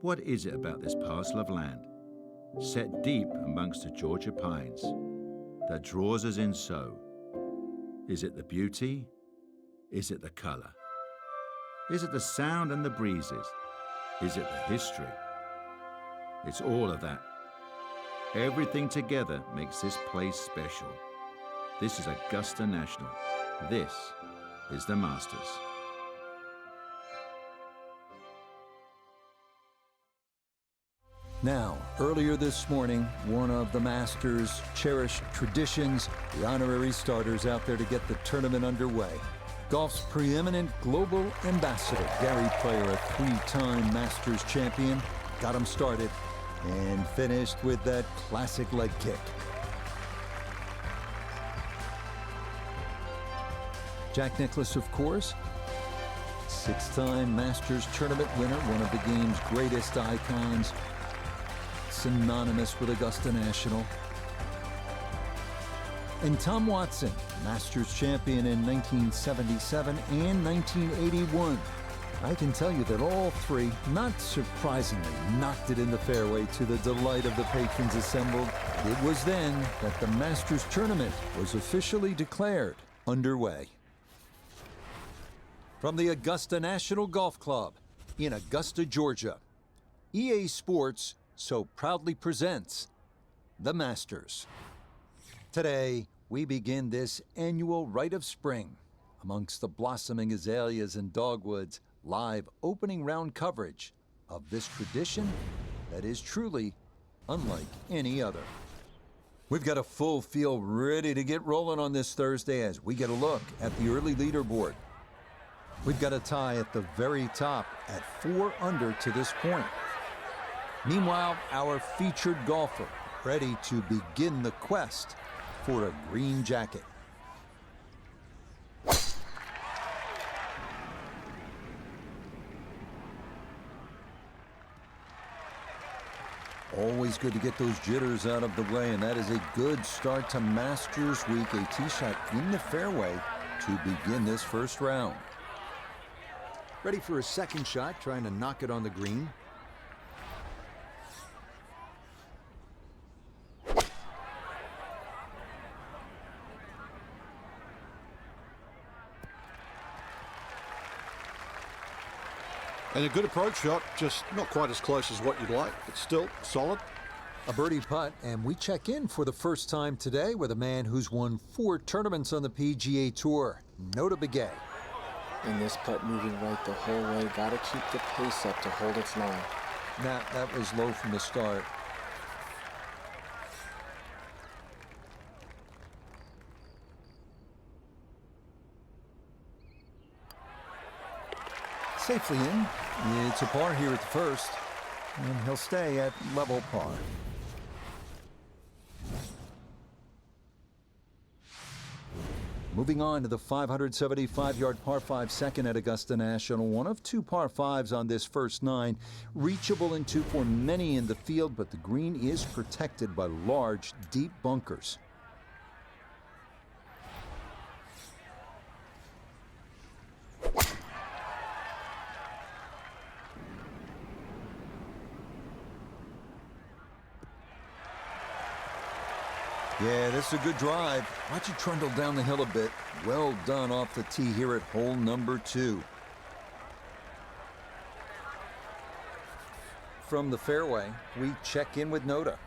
What is it about this parcel of land, set deep amongst the Georgia pines, that draws us in so? Is it the beauty? Is it the color? Is it the sound and the breezes? Is it the history? It's all of that. Everything together makes this place special. This is Augusta National. This is the Masters. Now, earlier this morning, one of the Masters' cherished traditions, the honorary starters out there to get the tournament underway. Golf's preeminent global ambassador, Gary Player, a three-time Masters champion, got him started and finished with that classic leg kick. Jack Nicklaus, of course, six-time Masters tournament winner, one of the game's greatest icons, synonymous with Augusta National. And Tom Watson, Masters champion in 1977 and 1981. I can tell you that all three, not surprisingly, knocked it in the fairway to the delight of the patrons assembled. It was then that the Masters tournament was officially declared underway. From the Augusta National Golf Club in Augusta, Georgia, EA Sports so proudly presents the Masters. Today, we begin this annual rite of spring amongst the blossoming azaleas and dogwoods, live opening round coverage of this tradition that is truly unlike any other. We've got a full field ready to get rolling on this Thursday as we get a look at the early leaderboard. We've got a tie at the very top at 4 under to this point. Meanwhile, our featured golfer ready to begin the quest for a green jacket. Always good to get those jitters out of the way, and that is a good start to Masters Week. A tee shot in the fairway to begin this first round. Ready for a second shot, trying to knock it on the green. And a good approach shot, just not quite as close as what you'd like, but still solid. A birdie putt, and we check in for the first time today with a man who's won 4 tournaments on the PGA Tour, Notah Begay. And this putt moving right the whole way, gotta keep the pace up to hold its line. That was low from the start. Safely in. It's a par here at the first, and he'll stay at level par. Moving on to the 575-yard par 5 second at Augusta National. One of 2 par 5s on this first 9. Reachable in 2 for many in the field, but the green is protected by large, deep bunkers. Yeah, this is a good drive. Watch it trundle down the hill a bit. Well done off the tee here at hole number 2. From the fairway, we check in with Notah.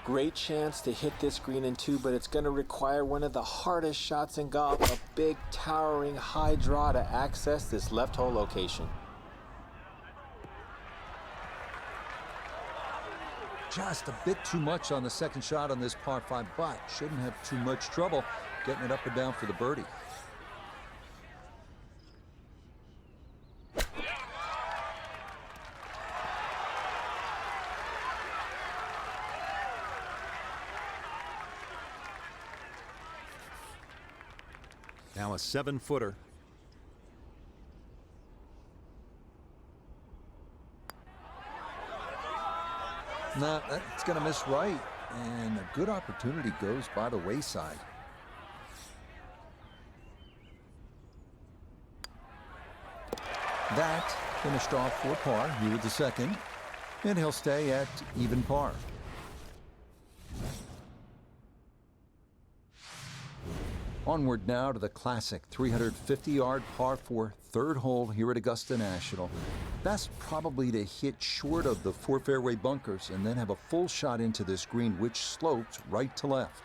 Great chance to hit this green in 2, but it's going to require one of the hardest shots in golf, a big, towering, high draw to access this left hole location. Just a bit too much on the second shot on this par 5, but shouldn't have too much trouble getting it up and down for the birdie. Now a 7-footer. No, that's going to miss right, and a good opportunity goes by the wayside. That finished off for par here with the second. And he'll stay at even par. Onward now to the classic 350-yard par 4 third hole here at Augusta National. Best probably to hit short of the 4 fairway bunkers and then have a full shot into this green, which slopes right to left.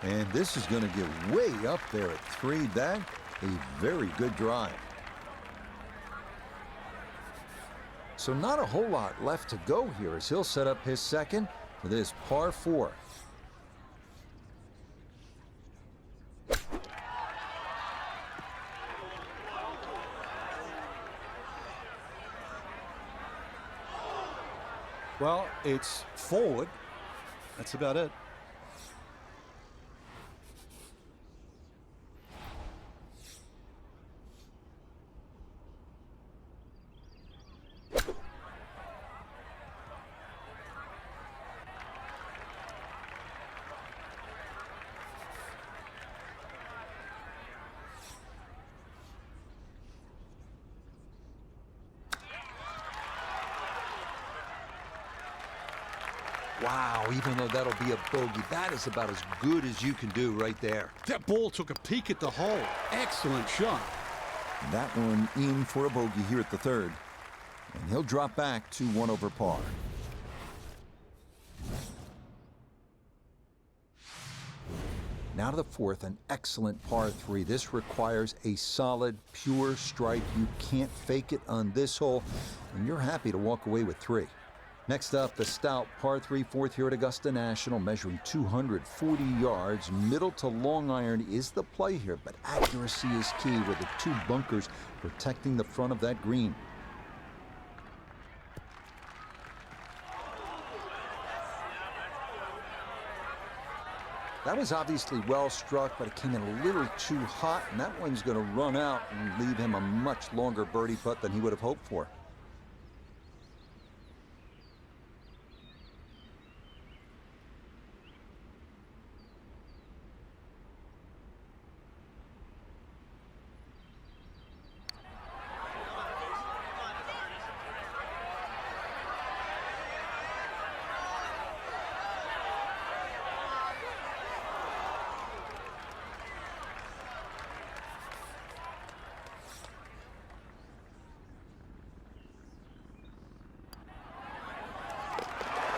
And this is going to get way up there at 3. That a very good drive. So not a whole lot left to go here as he'll set up his second for this par 4. Well, it's forward. That's about it. Wow, even though that'll be a bogey, that is about as good as you can do right there. That ball took a peek at the hole. Excellent shot. That one in for a bogey here at the 3rd. And he'll drop back to 1 over par. Now to the 4th, an excellent par 3. This requires a solid, pure strike. You can't fake it on this hole, and you're happy to walk away with 3. Next up, the stout par 3 4th here at Augusta National, measuring 240 yards. Middle to long iron is the play here, but accuracy is key with the 2 bunkers protecting the front of that green. That was obviously well struck, but it came in a little too hot, and that one's going to run out and leave him a much longer birdie putt than he would have hoped for.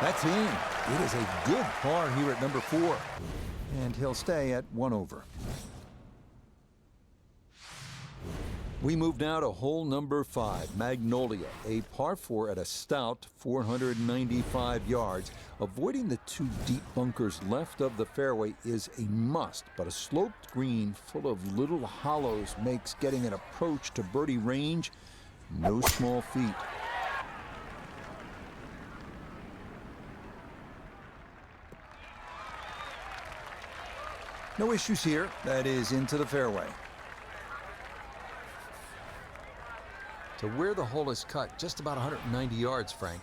That's in. It is a good par here at number 4. And he'll stay at 1 over. We move now to hole number 5, Magnolia, a par 4 at a stout 495 yards. Avoiding the 2 deep bunkers left of the fairway is a must, but a sloped green full of little hollows makes getting an approach to birdie range no small feat. No issues here. That is into the fairway. To where the hole is cut, just about 190 yards, Frank.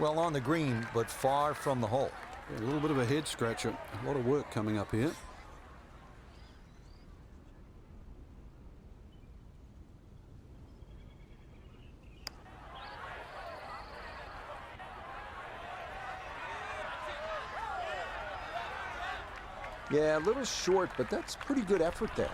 Well, on the green, but far from the hole. Yeah, a little bit of a head scratcher. A lot of work coming up here. Yeah, a little short, but that's pretty good effort there.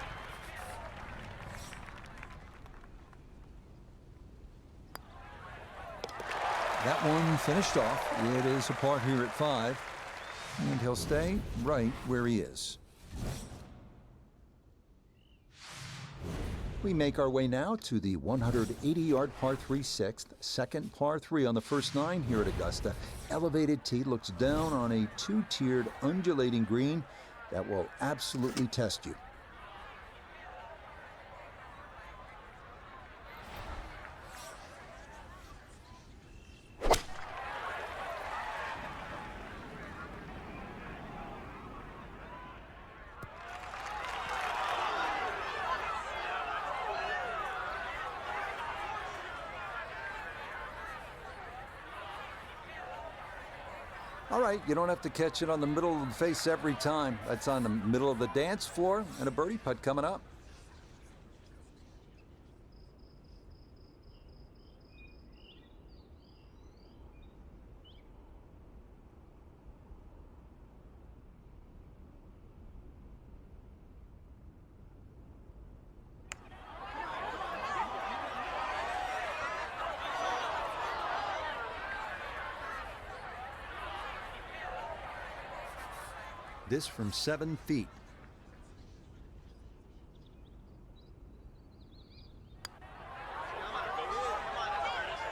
That one finished off. It is a par here at 5, and he'll stay right where he is. We make our way now to the 180-yard par 3 6th, second par 3 on the first 9 here at Augusta. Elevated tee looks down on a 2-tiered undulating green that will absolutely test you. All right, you don't have to catch it on the middle of the face every time. That's on the middle of the dance floor, and a birdie putt coming up. This from 7 feet.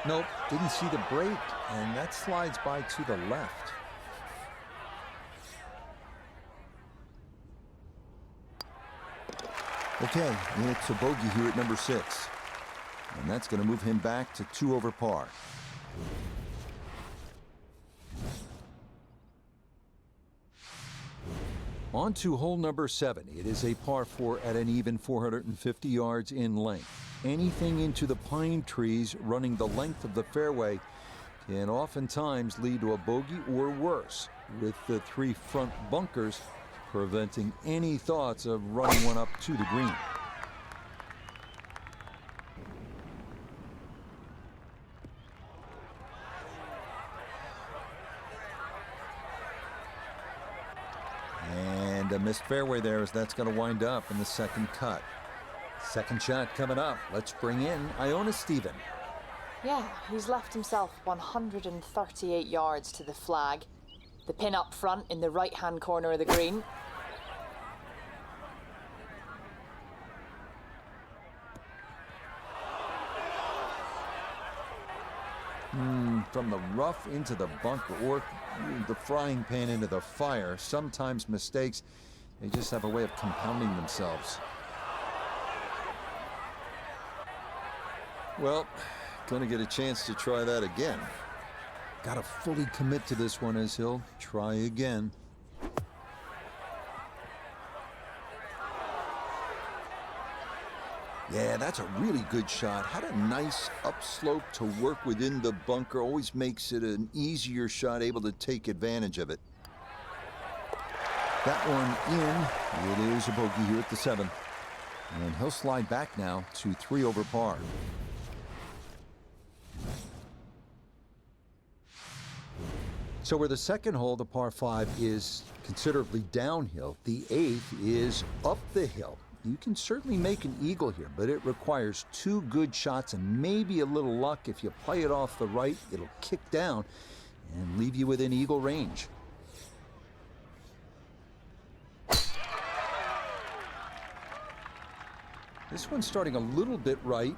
Nope, didn't see the break, and that slides by to the left. Okay, it's a bogey here at number 6. And that's going to move him back to 2 over par. On to hole number 7. It is a par 4 at an even 450 yards in length. Anything into the pine trees running the length of the fairway can oftentimes lead to a bogey or worse, with the 3 front bunkers preventing any thoughts of running one up to the green. And a missed fairway there, as that's going to wind up in the second cut. Second shot coming up. Let's bring in Iona Stephen. Yeah, he's left himself 138 yards to the flag. The pin up front in the right-hand corner of the green. From the rough into the bunker, or the frying pan into the fire. Sometimes mistakes, they just have a way of compounding themselves. Well, gonna get a chance to try that again. Gotta fully commit to this one, as he'll try again. Yeah, that's a really good shot. Had a nice upslope to work within the bunker. Always makes it an easier shot, able to take advantage of it. That one in. It is a bogey here at the 7th. And he'll slide back now to 3 over par. So where the second hole, the par 5, is considerably downhill, the 8th is up the hill. You can certainly make an eagle here, but it requires 2 good shots and maybe a little luck. If you play it off the right, it'll kick down and leave you within eagle range. This one's starting a little bit right.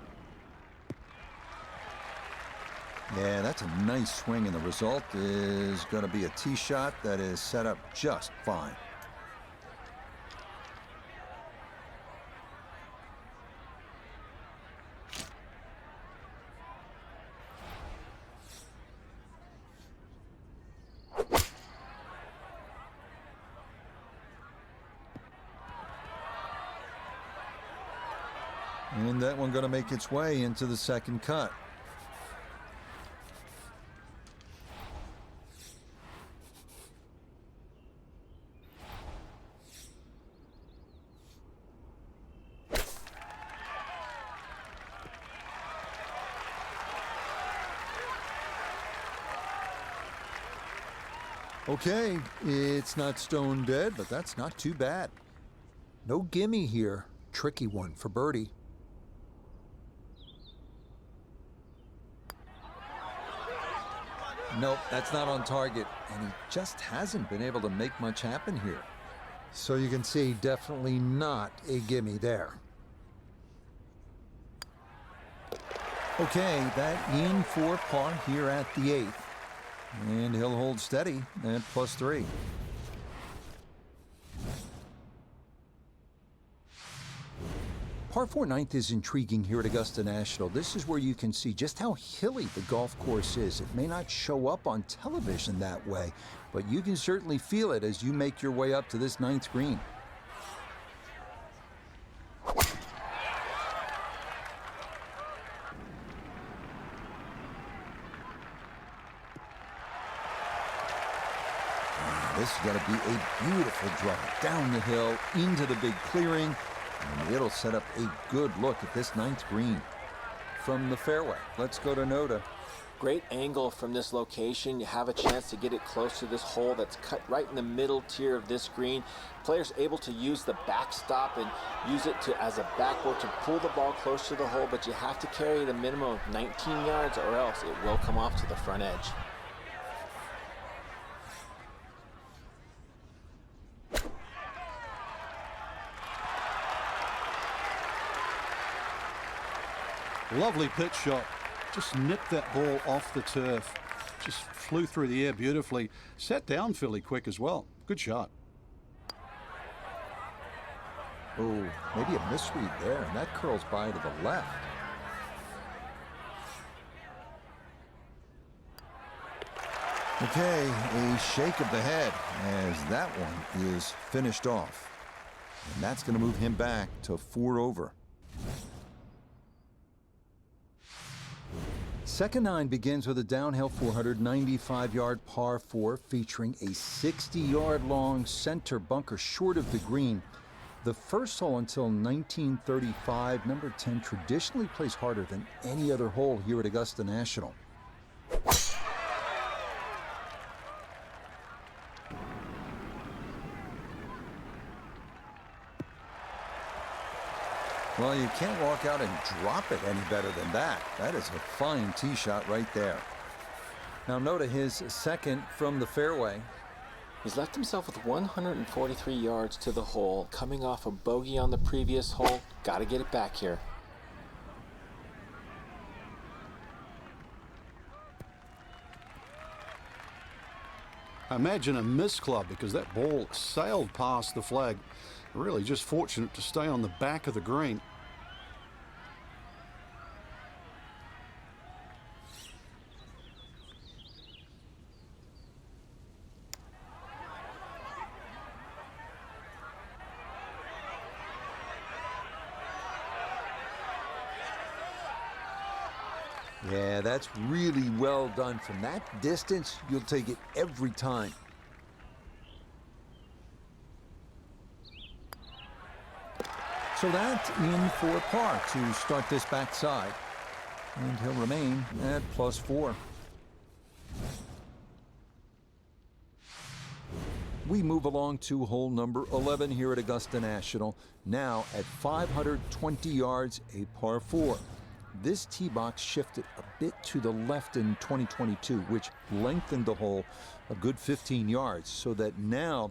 Yeah, that's a nice swing, and the result is going to be a tee shot that is set up just fine. And that one going to make its way into the second cut. Okay, it's not stone dead, but that's not too bad. No gimme here. Tricky one for birdie. Nope, that's not on target, and he just hasn't been able to make much happen here. So you can see, definitely not a gimme there. Okay, that in for par here at the 8th. And he'll hold steady at +3. Par 4 9th is intriguing here at Augusta National. This is where you can see just how hilly the golf course is. It may not show up on television that way, but you can certainly feel it as you make your way up to this 9th green. This is going to be a beautiful drive down the hill into the big clearing, and it'll set up a good look at this ninth green. From the fairway, let's go to Noda. Great angle from this location. You have a chance to get it close to this hole that's cut right in the middle tier of this green. Players able to use the backstop and use it as a backboard to pull the ball close to the hole, but you have to carry it a minimum of 19 yards or else it will come off to the front edge. Lovely pitch shot. Just nipped that ball off the turf. Just flew through the air beautifully. Sat down fairly quick as well. Good shot. Oh, maybe a misread there, and that curls by to the left. Okay, a shake of the head as that one is finished off. And that's going to move him back to 4 over. Second nine begins with a downhill 495-yard par 4 featuring a 60-yard long center bunker short of the green. The first hole until 1935, number 10 traditionally plays harder than any other hole here at Augusta National. Well, you can't walk out and drop it any better than that. That is a fine tee shot right there. Now Noda his second from the fairway. He's left himself with 143 yards to the hole, coming off a bogey on the previous hole. Got to get it back here. Imagine a miss club because that ball sailed past the flag. Really just fortunate to stay on the back of the green. Yeah, that's really well done. From that distance, you'll take it every time. So that's in for par to start this backside. And he'll remain at +4. We move along to hole number 11 here at Augusta National. Now at 520 yards, a par 4. This tee box shifted a bit to the left in 2022, which lengthened the hole a good 15 yards, so that now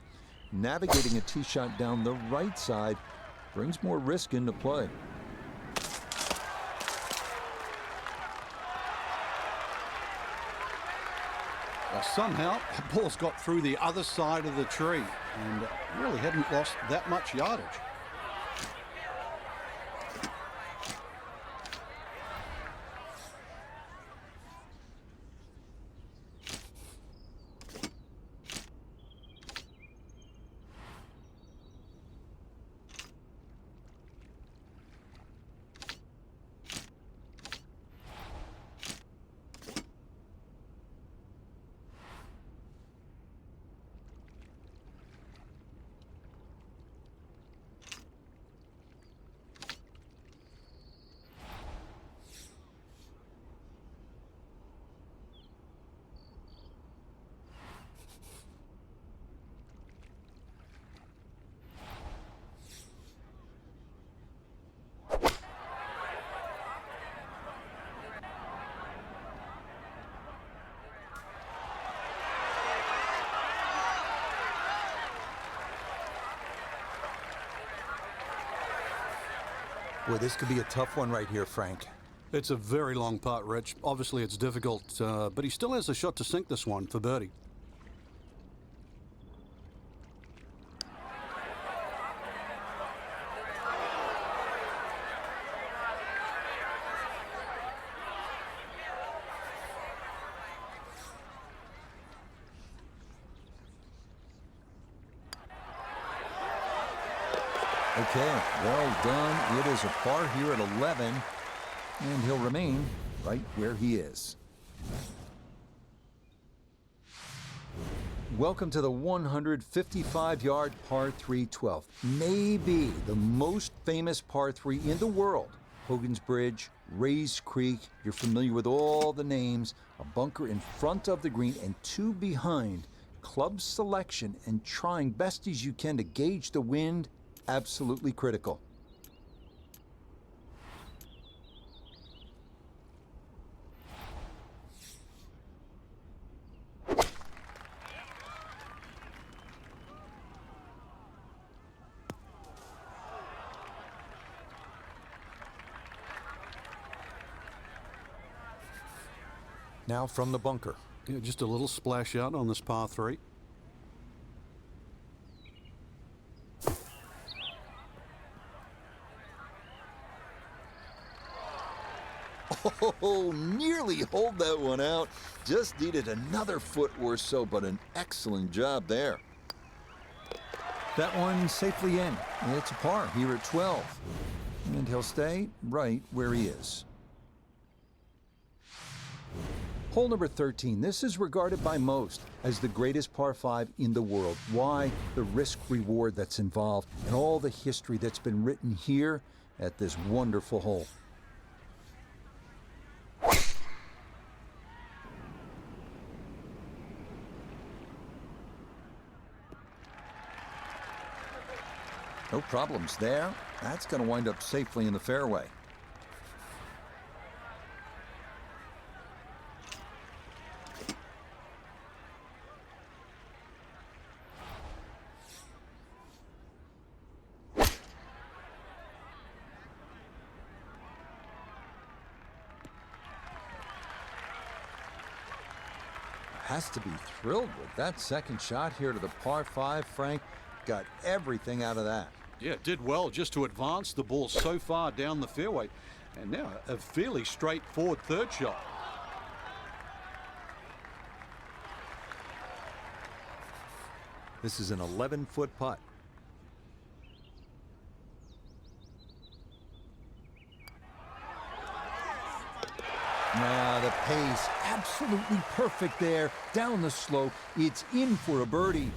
navigating a tee shot down the right side brings more risk into play. Well, somehow the ball's got through the other side of the tree and really hadn't lost that much yardage. Boy, this could be a tough one right here, Frank. It's a very long putt, Rich. Obviously, it's difficult, but he still has a shot to sink this one for birdie. Okay, well done. It is a par here at 11, and he'll remain right where he is. Welcome to the 155-yard par 3 12th. Maybe the most famous par 3 in the world. Hogan's Bridge, Rays Creek, you're familiar with all the names. A bunker in front of the green and two behind. Club selection and trying best as you can to gauge the wind, absolutely critical. Now from the bunker. Yeah, just a little splash out on this par 3. Oh, nearly hold that one out. Just needed another foot or so, but an excellent job there. That one safely in. It's a par here at 12. And he'll stay right where he is. Hole number 13. This is regarded by most as the greatest par 5 in the world. Why? The risk-reward that's involved and all the history that's been written here at this wonderful hole. No problems there. That's going to wind up safely in the fairway. Has to be thrilled with that second shot here to the par 5, Frank. Got everything out of that. Yeah, did well just to advance the ball so far down the fairway. And now a fairly straightforward third shot. This is an 11-foot putt. The pace absolutely perfect there. Down the slope, it's in for a birdie.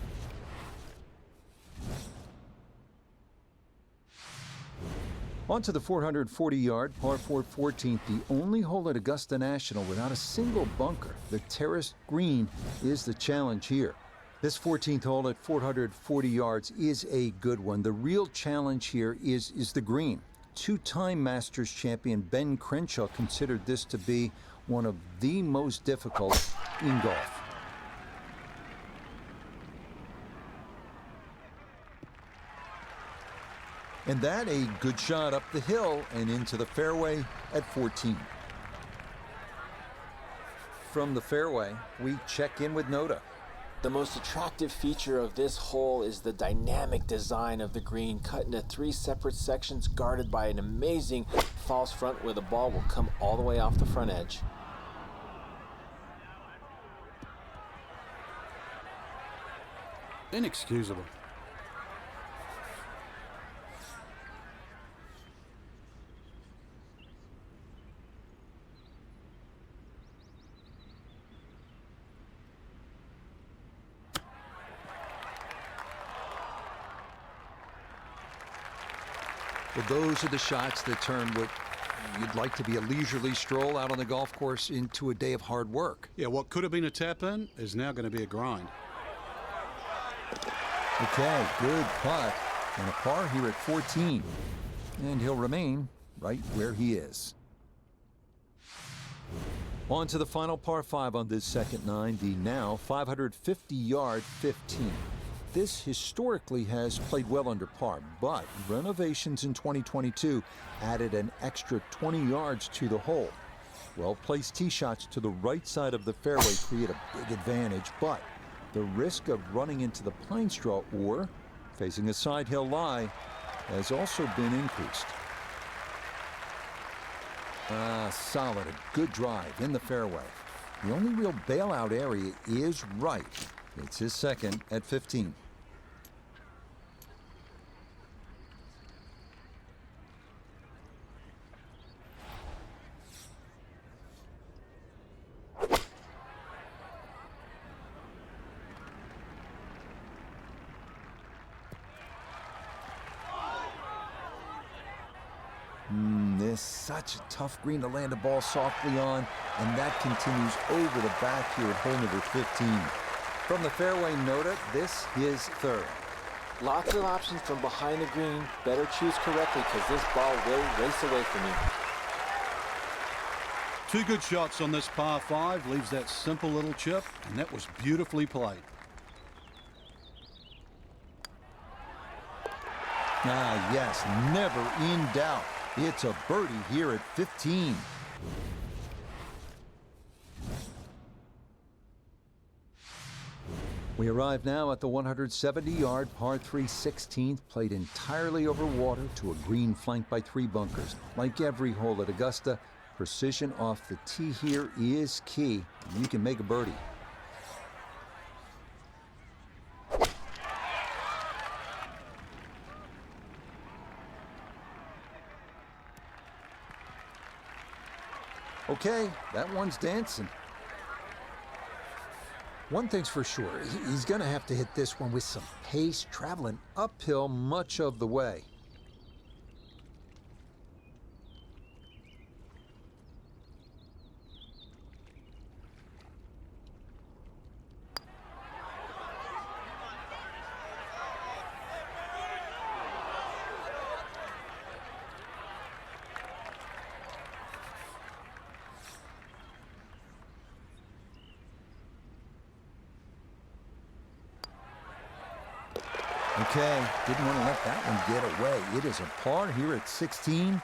On to the 440-yard par 4 14th, the only hole at Augusta National without a single bunker. The terraced green is the challenge here. This 14th hole at 440 yards is a good one. The real challenge here is the green. Two-time Masters champion Ben Crenshaw considered this to be one of the most difficult in golf. And that a good shot up the hill and into the fairway at 14. From the fairway, we check in with Noda. The most attractive feature of this hole is the dynamic design of the green, cut into 3 separate sections, guarded by an amazing false front where the ball will come all the way off the front edge. Inexcusable. Well, those are the shots that turn what you'd like to be a leisurely stroll out on the golf course into a day of hard work. Yeah, what could have been a tap-in is now going to be a grind. Okay, good putt. And a par here at 14. And he'll remain right where he is. On to the final par 5 on this second 9, the now 550-yard 15. This historically has played well under par, but renovations in 2022 added an extra 20 yards to the hole. Well-placed tee shots to the right side of the fairway create a big advantage, but the risk of running into the pine straw or facing a side hill lie has also been increased. Solid, a good drive in the fairway. The only real bailout area is right. It's his second at 15. This is such a tough green to land a ball softly on, and that continues over the back here at hole number 15. From the fairway nota, this is third. Lots of options from behind the green. Better choose correctly because this ball will race away from you. Two good shots on this par 5, leaves that simple little chip, and that was beautifully played. Ah, yes, never in doubt. It's a birdie here at 15. We arrive now at the 170-yard par 3 16th, played entirely over water to a green flanked by 3 bunkers. Like every hole at Augusta, precision off the tee here is key. You can make a birdie. Okay, that one's dancing. One thing's for sure, he's going to have to hit this one with some pace, traveling uphill much of the way. Okay, didn't want to let that one get away. It is a par here at 16,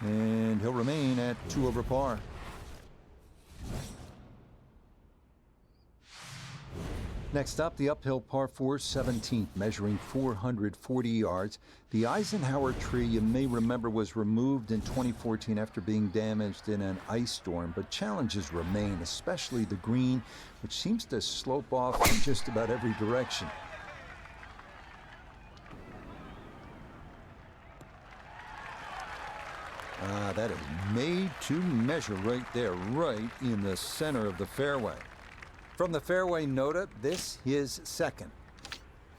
and he'll remain at 2 over par. Next up, the uphill par 4 17th, measuring 440 yards. The Eisenhower tree, you may remember, was removed in 2014 after being damaged in an ice storm, but challenges remain, especially the green, which seems to slope off in just about every direction. That is made to measure right there, right in the center of the fairway. From the fairway nota, this is second.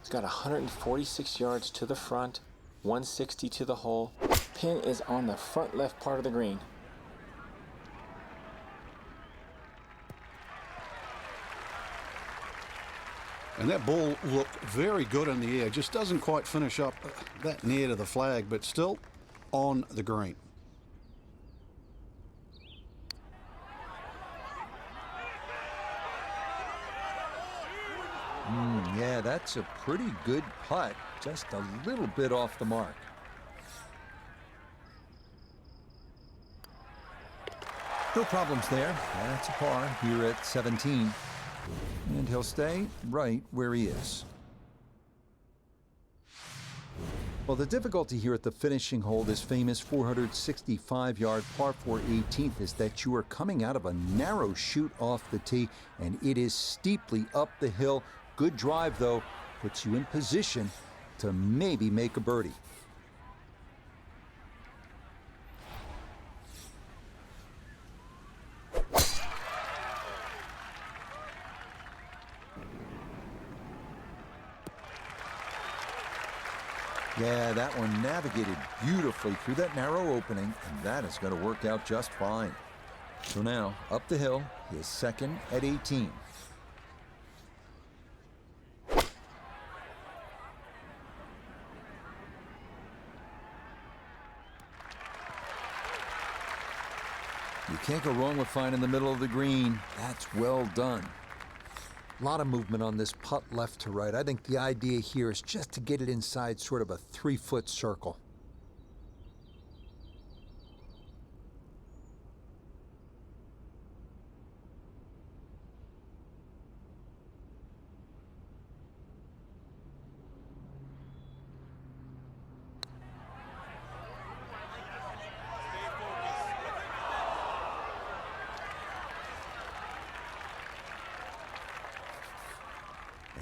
It's got 146 yards to the front, 160 to the hole. Pin is on the front left part of the green. And that ball looked very good in the air. Just doesn't quite finish up that near to the flag, but still on the green. Yeah, that's a pretty good putt, just a little bit off the mark. No problems there. That's a par here at 17. And he'll stay right where he is. Well, the difficulty here at the finishing hole, this famous 465-yard par 4 18th, is that you are coming out of a narrow chute off the tee, and it is steeply up the hill. Good drive, though, puts you in position to maybe make a birdie. Yeah, that one navigated beautifully through that narrow opening, and that is going to work out just fine. So now, up the hill, his second at 18. You can't go wrong with finding the middle of the green. That's well done. A lot of movement on this putt left to right. I think the idea here is just to get it inside sort of a 3-foot circle.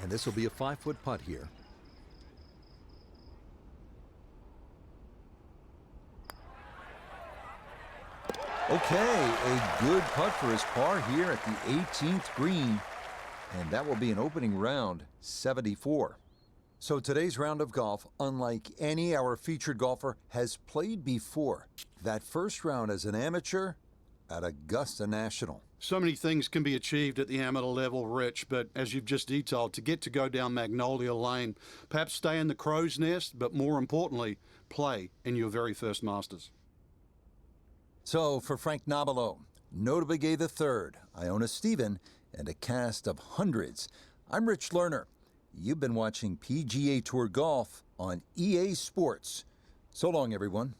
And this will be a 5-foot putt here. Okay, a good putt for his par here at the 18th green. And that will be an opening round 74. So today's round of golf, unlike any our featured golfer has played before. That first round as an amateur at Augusta National. So many things can be achieved at the amateur level, Rich, but as you've just detailed, to get to go down Magnolia Lane, perhaps stay in the crow's nest, but more importantly, play in your very first Masters. So for Frank Nobilo, Notable Gay III, Iona Stephen, and a cast of hundreds, I'm Rich Lerner. You've been watching PGA Tour Golf on EA Sports. So long, everyone.